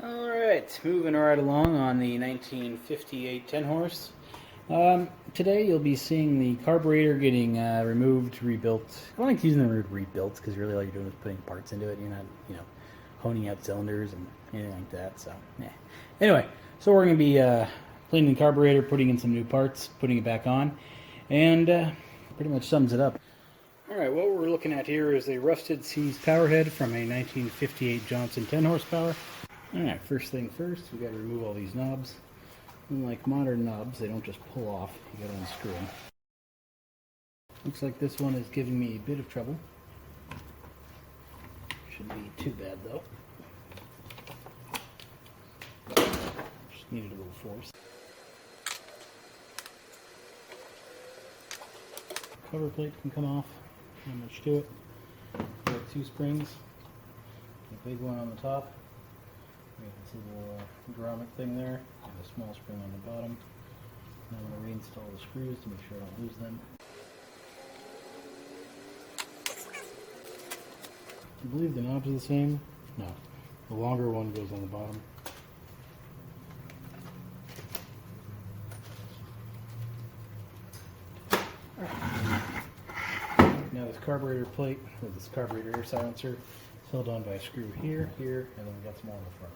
Alright, moving right along on the 1958 10 horse. Today you'll be seeing the carburetor getting removed, rebuilt. I don't like using the word rebuilt because really all you're doing is putting parts into it. You're not, honing out cylinders and anything like that. So, yeah. Anyway, so we're going to be cleaning the carburetor, putting in some new parts, putting it back on, and pretty much sums it up. Alright, what we're looking at here is a rusted Seas power head from a 1958 Johnson 10 horsepower. Alright, first thing first, we got to remove all these knobs. Unlike modern knobs, they don't just pull off, you got to unscrew them. Looks like this one is giving me a bit of trouble. Shouldn't be too bad though. Just needed a little force. Cover plate can come off, not much to it. We got two springs, a big one on the top. We have this little grommet thing there, and a small spring on the bottom. Now I'm going to reinstall the screws to make sure I don't lose them. I believe the knobs are the same. No, the longer one goes on the bottom. Now this carburetor plate, or this carburetor air silencer, is held on by a screw here, here, and then we got some more on the front.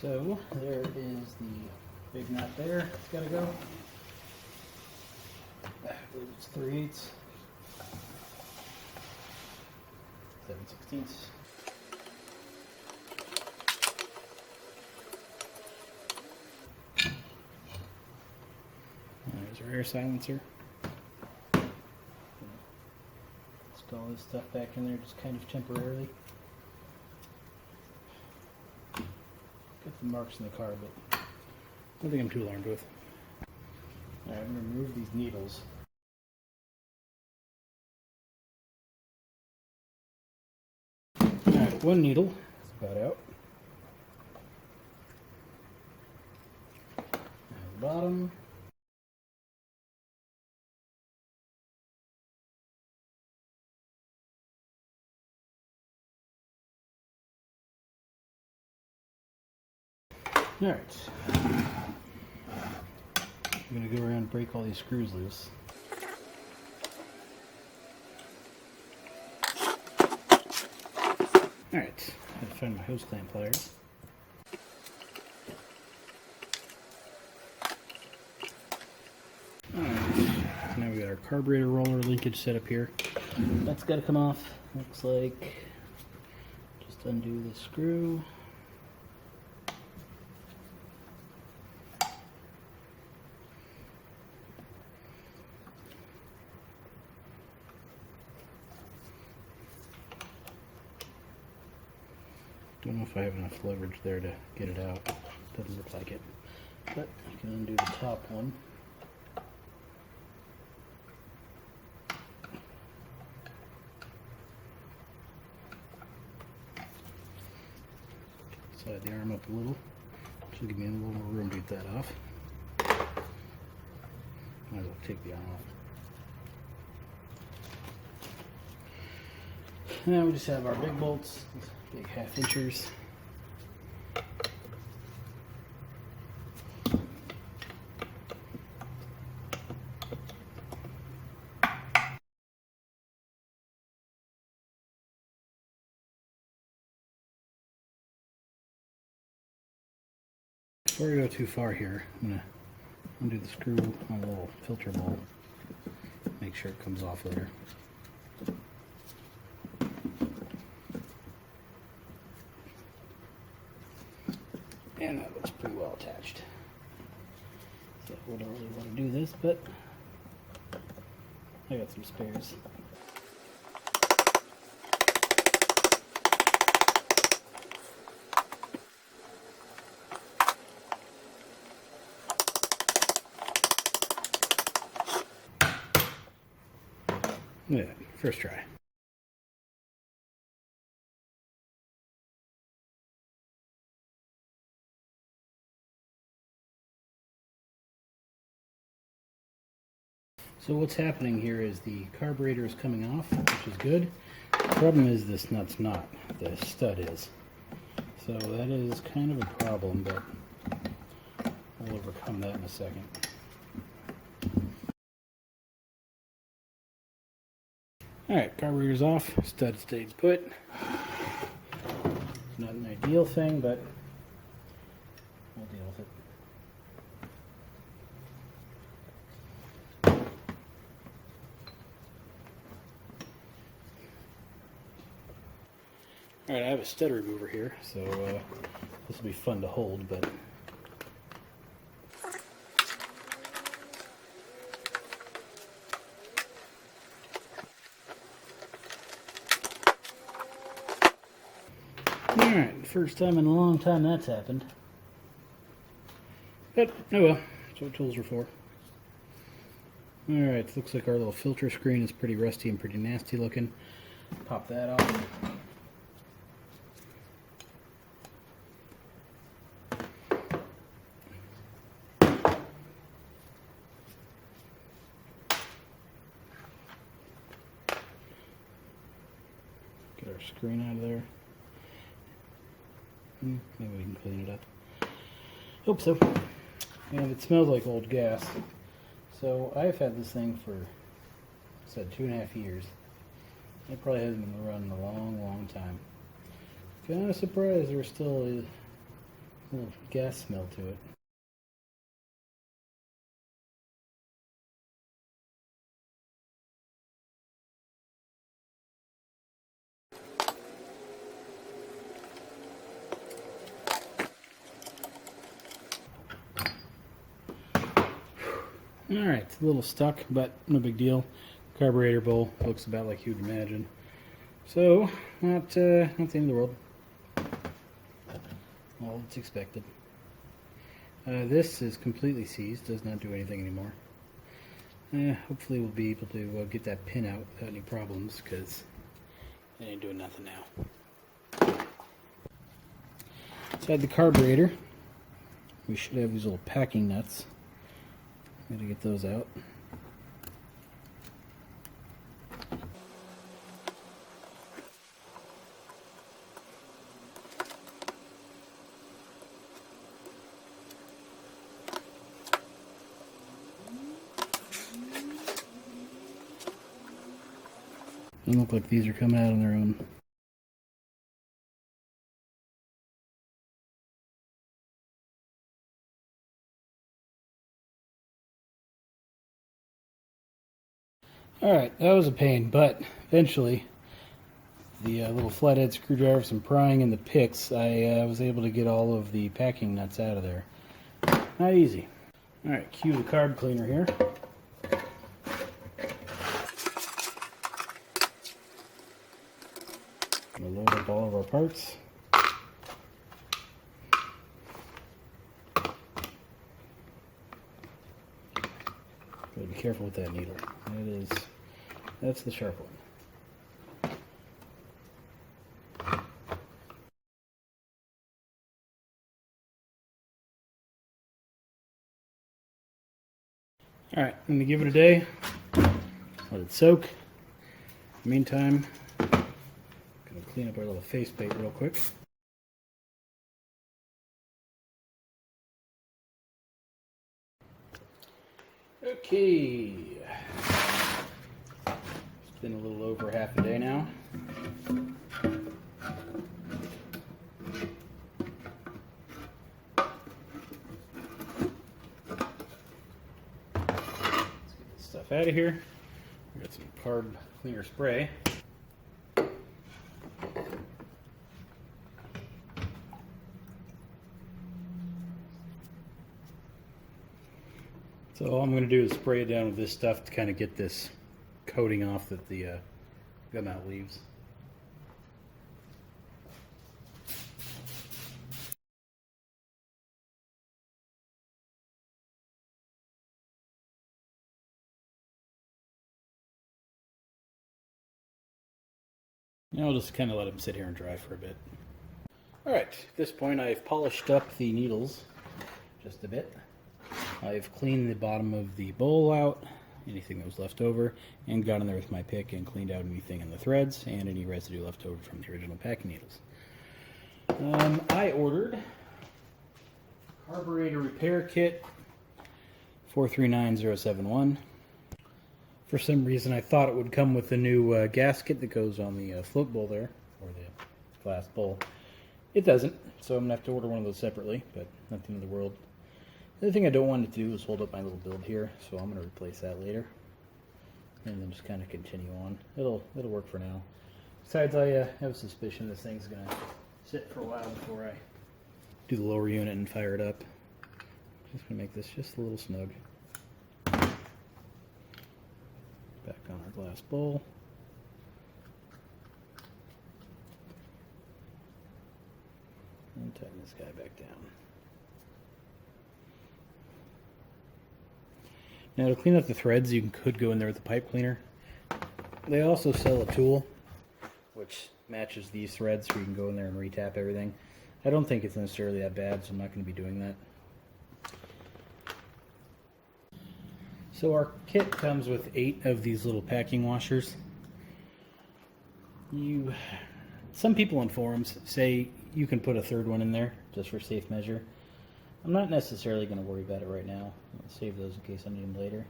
So there is the big nut there. It's got to go. I believe it's 3/8, 7/16. There's our air silencer. Install this stuff back in there just kind of temporarily. Got the marks in the car, but I don't think I'm too alarmed with. Alright, I'm going to remove these needles. Alright, one needle is about out. And the bottom. Alright. I'm going to go around and break all these screws loose. Alright, gotta find my hose clamp pliers. Alright, so now we got our carburetor roller linkage set up here. That's got to come off. Looks like just undo the screw. Don't know if I have enough leverage there to get it out. Doesn't look like it. But I can undo the top one. Slide the arm up a little. Should give me a little more room to get that off. Might as well take the arm off. Now we just have our big bolts. Big 1/2 inchers. Before we go too far here, I'm going to undo the screw on the little filter bowl. Make sure it comes off later. And that looks pretty well attached. So I don't really want to do this, but I got some spares. Yeah, first try. So what's happening here is the carburetor is coming off, which is good. The problem is this nut's not. The stud is. So that is kind of a problem, but we'll overcome that in a second. Alright, carburetor's off, stud stays put. Not an ideal thing, but we'll deal with it. Alright, I have a stud remover here, so this will be fun to hold, but alright, first time in a long time that's happened. But, oh well, that's what tools are for. Alright, looks like our little filter screen is pretty rusty and pretty nasty looking. Pop that off. Get our screen out of there. Maybe we can clean it up. Hope so. And it smells like old gas. So I've had this thing for, I said, 2.5 years. It probably hasn't been run in a long, long time. Kind of surprised there's still a little gas smell to it. Alright, it's a little stuck, but no big deal. Carburetor bowl looks about like you'd imagine. So, not the end of the world. All that's expected. This is completely seized, does not do anything anymore. Hopefully we'll be able to get that pin out without any problems, because it ain't doing nothing now. Inside the carburetor, we should have these little packing nuts. Gotta get those out. They look like these are coming out on their own. Alright, that was a pain, but eventually the little flathead screwdriver, some prying, and the picks, I was able to get all of the packing nuts out of there. Not easy. Alright, cue the carb cleaner here. We'll load up all of our parts. Gotta be careful with that needle. That's the sharp one. Alright, I'm gonna give it a day. Let it soak. In the meantime, I'm gonna clean up our little faceplate real quick. Okay. It's been a little over half a day now. Let's get this stuff out of here. We got some carb cleaner spray. So all I'm going to do is spray it down with this stuff to kind of get this coating off that the gum out leaves. Now I'll just kind of let them sit here and dry for a bit. Alright, at this point I've polished up the needles just a bit. I've cleaned the bottom of the bowl out anything that was left over, and got in there with my pick and cleaned out anything in the threads and any residue left over from the original packing needles. I ordered Carburetor Repair Kit 439071. For some reason I thought it would come with the new gasket that goes on the float bowl there, or the glass bowl. It doesn't, so I'm going to have to order one of those separately, but not the end of the world. The other thing I don't want it to do is hold up my little build here, so I'm going to replace that later. And then just kind of continue on. It'll work for now. Besides, I have a suspicion this thing's going to sit for a while before I do the lower unit and fire it up. Just going to make this just a little snug. Back on our glass bowl. And tighten this guy back down. Now to clean up the threads, you could go in there with a pipe cleaner. They also sell a tool which matches these threads, so you can go in there and retap everything. I don't think it's necessarily that bad, so I'm not going to be doing that. So our kit comes with 8 of these little packing washers. Some people on forums say you can put a third one in there just for safe measure. I'm not necessarily going to worry about it right now. I'll save those in case I need them later.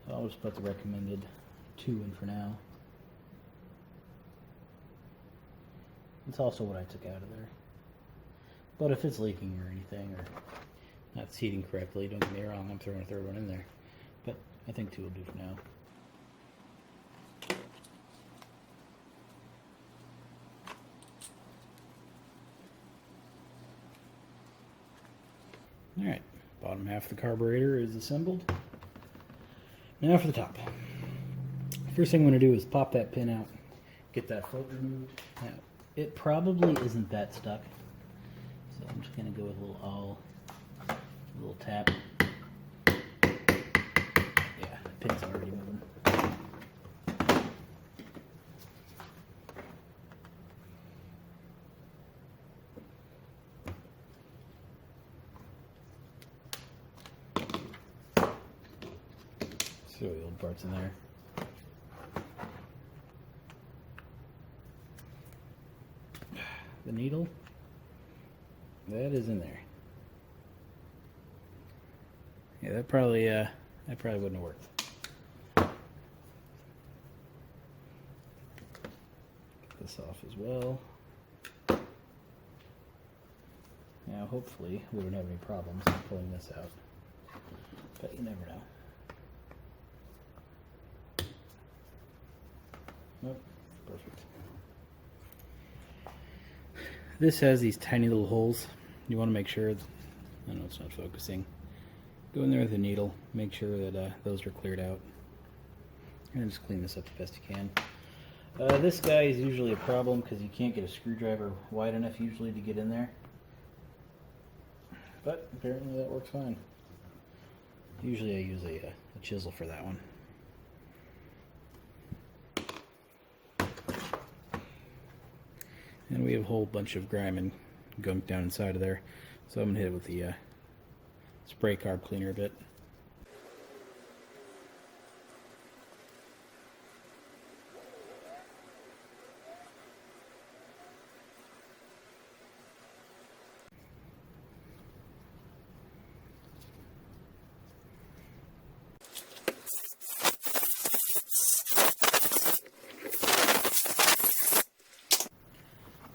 So I'll just put the recommended 2 in for now. It's also what I took out of there. But if it's leaking or anything, or not seating correctly, don't get me wrong, I'm throwing a third one in there. But I think 2 will do for now. Alright, bottom half of the carburetor is assembled. Now for the top. First thing I'm going to do is pop that pin out, get that float removed. Now, it probably isn't that stuck, so I'm just going to go with a little tap. Yeah, the pin's already moving. Throw the old parts in there. The needle, that is in there. Yeah, that probably wouldn't have worked. Get this off as well. Now, hopefully, we don't have any problems pulling this out, but you never know. Nope, perfect. This has these tiny little holes. You want to make sure, I know it's not focusing. Go in there with a needle, make sure that those are cleared out. And just clean this up the best you can. This guy is usually a problem because you can't get a screwdriver wide enough usually to get in there. But apparently that works fine. Usually I use a chisel for that one. And we have a whole bunch of grime and gunk down inside of there. So I'm going to hit it with the spray carb cleaner a bit.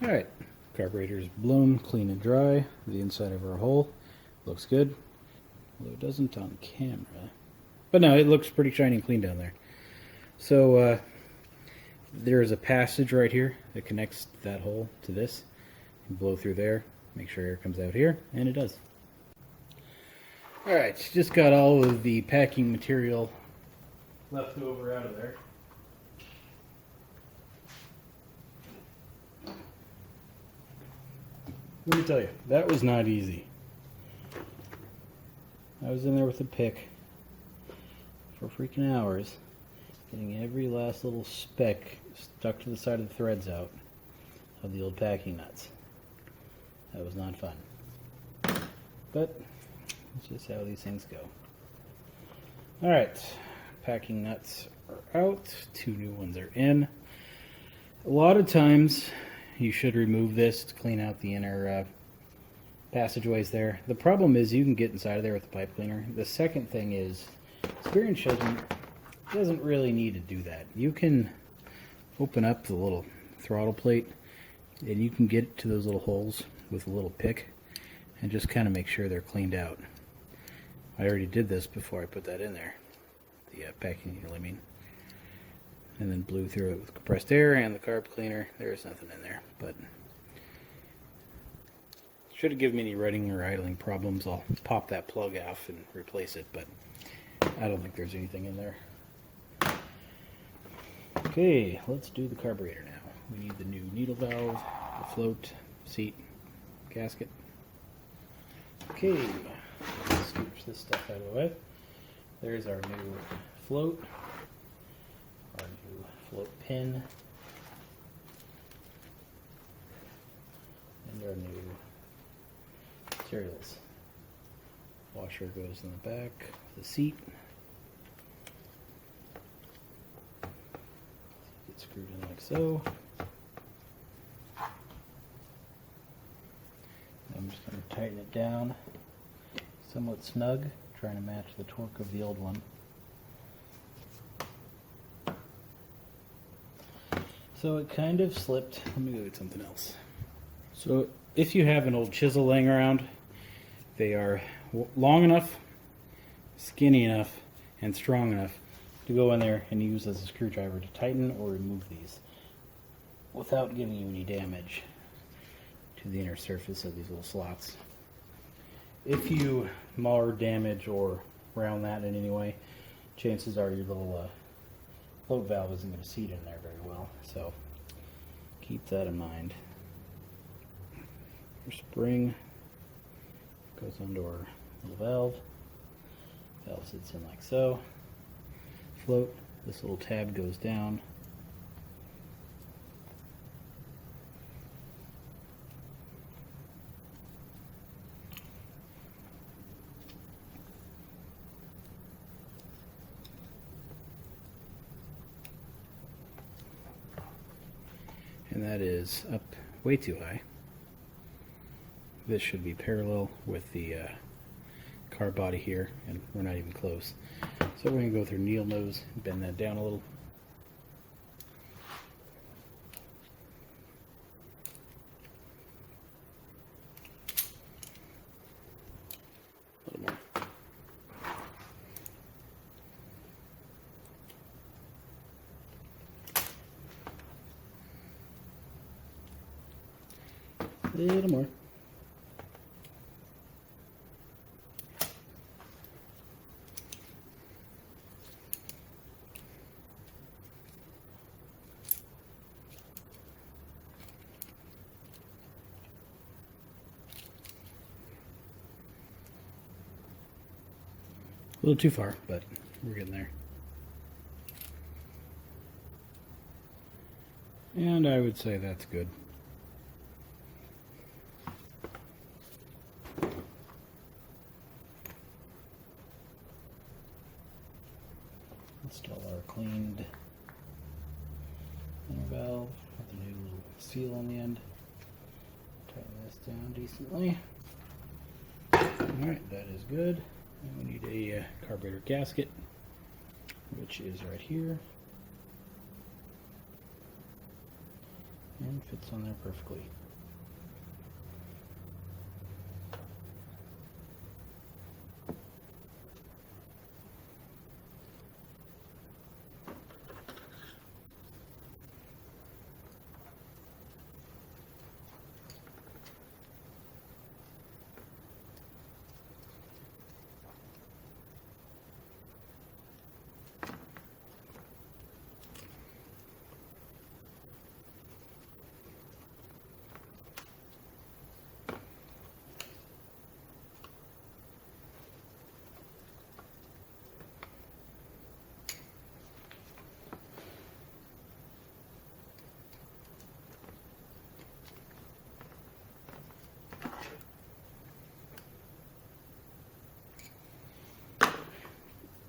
Alright, carburetor is blown, clean and dry. The inside of our hole looks good, although it doesn't on camera. But no, it looks pretty shiny and clean down there. So there is a passage right here that connects that hole to this. You blow through there, make sure air comes out here, and it does. Alright, just got all of the packing material left over out of there. Let me tell you, that was not easy. I was in there with a pick for freaking hours, getting every last little speck stuck to the side of the threads out of the old packing nuts. That was not fun. But that's just how these things go. Alright, packing nuts are out, 2 new ones are in. A lot of times you should remove this to clean out the inner passageways there. The problem is you can get inside of there with the pipe cleaner. The second thing is experience shows me it doesn't really need to do that. You can open up the little throttle plate and you can get to those little holes with a little pick and just kind of make sure they're cleaned out. I already did this before I put that in there, the packing needle I mean, and then blew through it with compressed air and the carb cleaner. There's nothing in there, but should have given me any running or idling problems. I'll pop that plug off and replace it, but I don't think there's anything in there. Okay, let's do the carburetor now. We need the new needle valve, the float, seat, gasket. Okay, let's scooch this stuff out of the way. There's our new float, our new float pin, and our new materials. Washer goes in the back of the seat. Get screwed in like so. I'm just going to tighten it down somewhat snug, trying to match the torque of the old one. So it kind of slipped. Let me go get something else. So if you have an old chisel laying around, they are long enough, skinny enough, and strong enough to go in there and use as a screwdriver to tighten or remove these without giving you any damage to the inner surface of these little slots. If you mar, damage, or round that in any way, chances are your little float valve isn't going to seat in there very well. So keep that in mind. Your spring goes under our little valve. Valve sits in like so. Float, this little tab goes down. And that is up way too high. This should be parallel with the car body here, and we're not even close. So we're going to go through needle nose and bend that down a little. A little more. A little more. A little too far, but we're getting there. And I would say that's good. Install our cleaned inner valve with a new little seal on the end. Tighten this down decently. Alright, that is good. And we need a carburetor gasket, which is right here. And fits on there perfectly.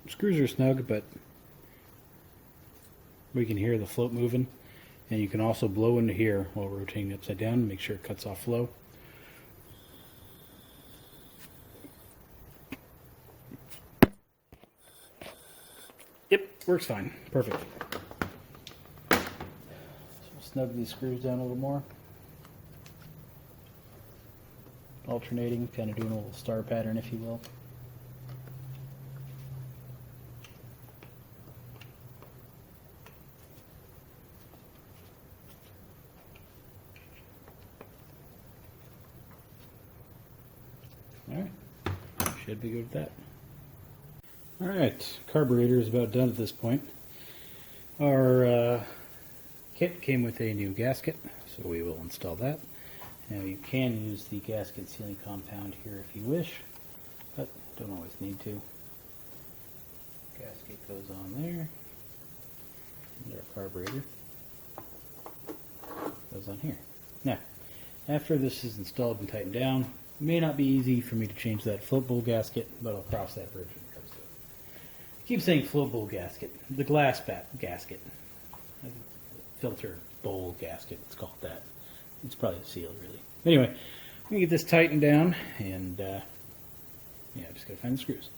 Screws are snug, but we can hear the float moving, and you can also blow into here while rotating it upside down, make sure it cuts off flow. Yep, works fine. Perfect. So we'll snug these screws down a little more. Alternating, kind of doing a little star pattern, if you will. Alright, should be good with that. Alright, carburetor is about done at this point. Our kit came with a new gasket, so we will install that. Now you can use the gasket sealing compound here if you wish, but don't always need to. Gasket goes on there, and our carburetor goes on here. Now, after this is installed and tightened down, it may not be easy for me to change that float bowl gasket, but I'll cross that bridge when it comes to it. I keep saying float bowl gasket, the glass gasket, filter bowl gasket, it's called that. It's probably sealed, really. Anyway, I'm going to get this tightened down, and yeah, just got to find the screws.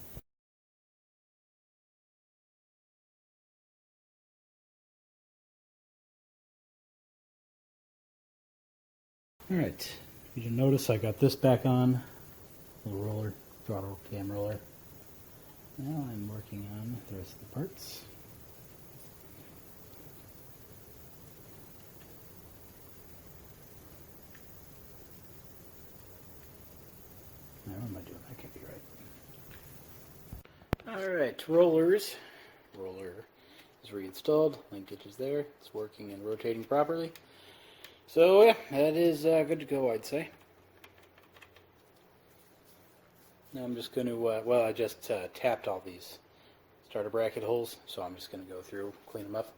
Alright, you didn't notice I got this back on, little roller, throttle cam roller. Now I'm working on the rest of the parts. Now, what am I doing? That can't be right. Alright, rollers. Roller is reinstalled. Linkage is there. It's working and rotating properly. So yeah, that is good to go, I'd say. Now I'm just going to, well, I just tapped all these starter bracket holes, so I'm just going to go through, clean them up,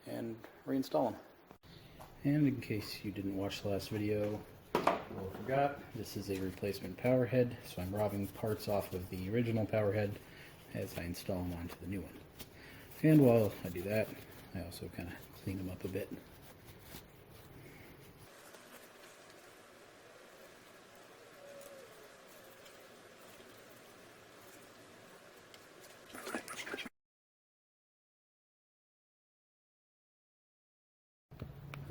and reinstall them. And in case you didn't watch the last video, or forgot, this is a replacement power head, so I'm robbing parts off of the original power head as I install them onto the new one. And while I do that, I also kind of clean them up a bit.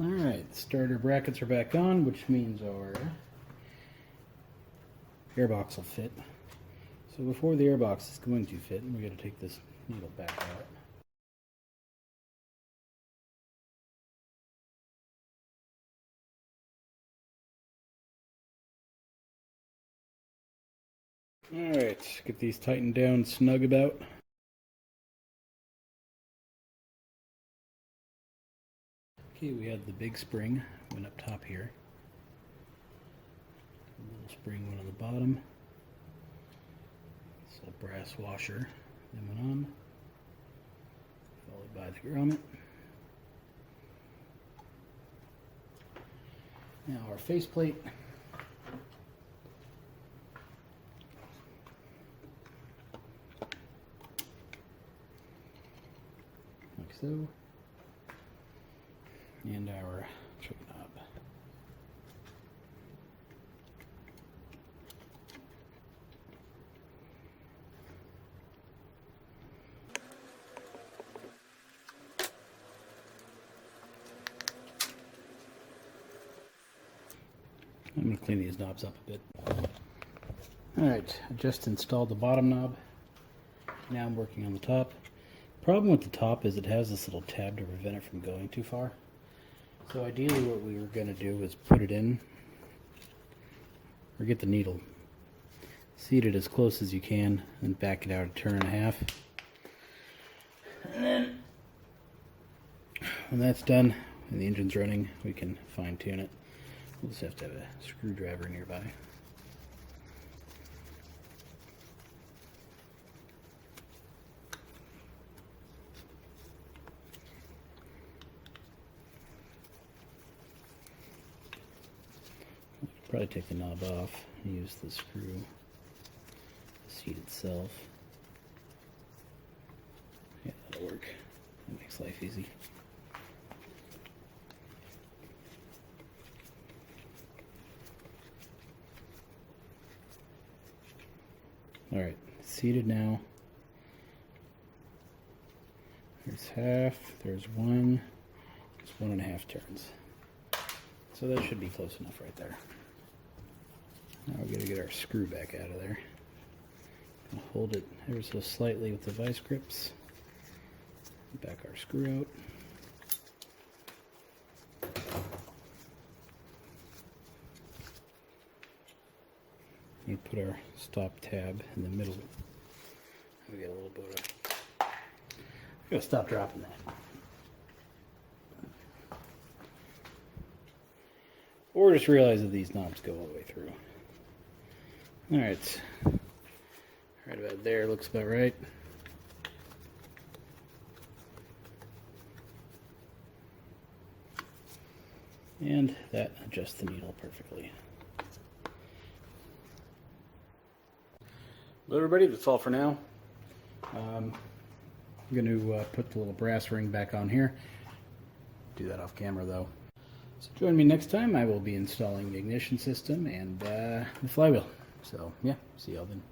Alright, starter brackets are back on, which means our airbox will fit. So before the airbox is going to fit, we're going to take this needle back out. Alright, get these tightened down snug about. Okay, we had the big spring, went up top here. The little spring went on the bottom. This little brass washer then went on, followed by the grommet. Now our faceplate. Like so. And our choke knob. I'm going to clean these knobs up a bit. Alright, I just installed the bottom knob. Now I'm working on the top. Problem with the top is it has this little tab to prevent it from going too far. So ideally what we were going to do is put it in, or get the needle, seat it as close as you can, and back it out a turn and a half. And then, when that's done, and the engine's running, we can fine tune it. We'll just have to have a screwdriver nearby. Probably take the knob off and use the screw, the seat itself. Yeah, that'll work. That makes life easy. Alright, seated now. There's half, there's one, there's 1.5 turns. So that should be close enough right there. Now we're going to get our screw back out of there. Hold it ever so slightly with the vice grips. Back our screw out. We put our stop tab in the middle. We get a little bit of. I'm gonna stop dropping that. Or just realize that these knobs go all the way through. Alright. Right about there looks about right. And that adjusts the needle perfectly. Well, everybody, that's all for now. I'm going to put the little brass ring back on here. Do that off camera, though. So join me next time. I will be installing the ignition system and the flywheel. So, yeah, see y'all then.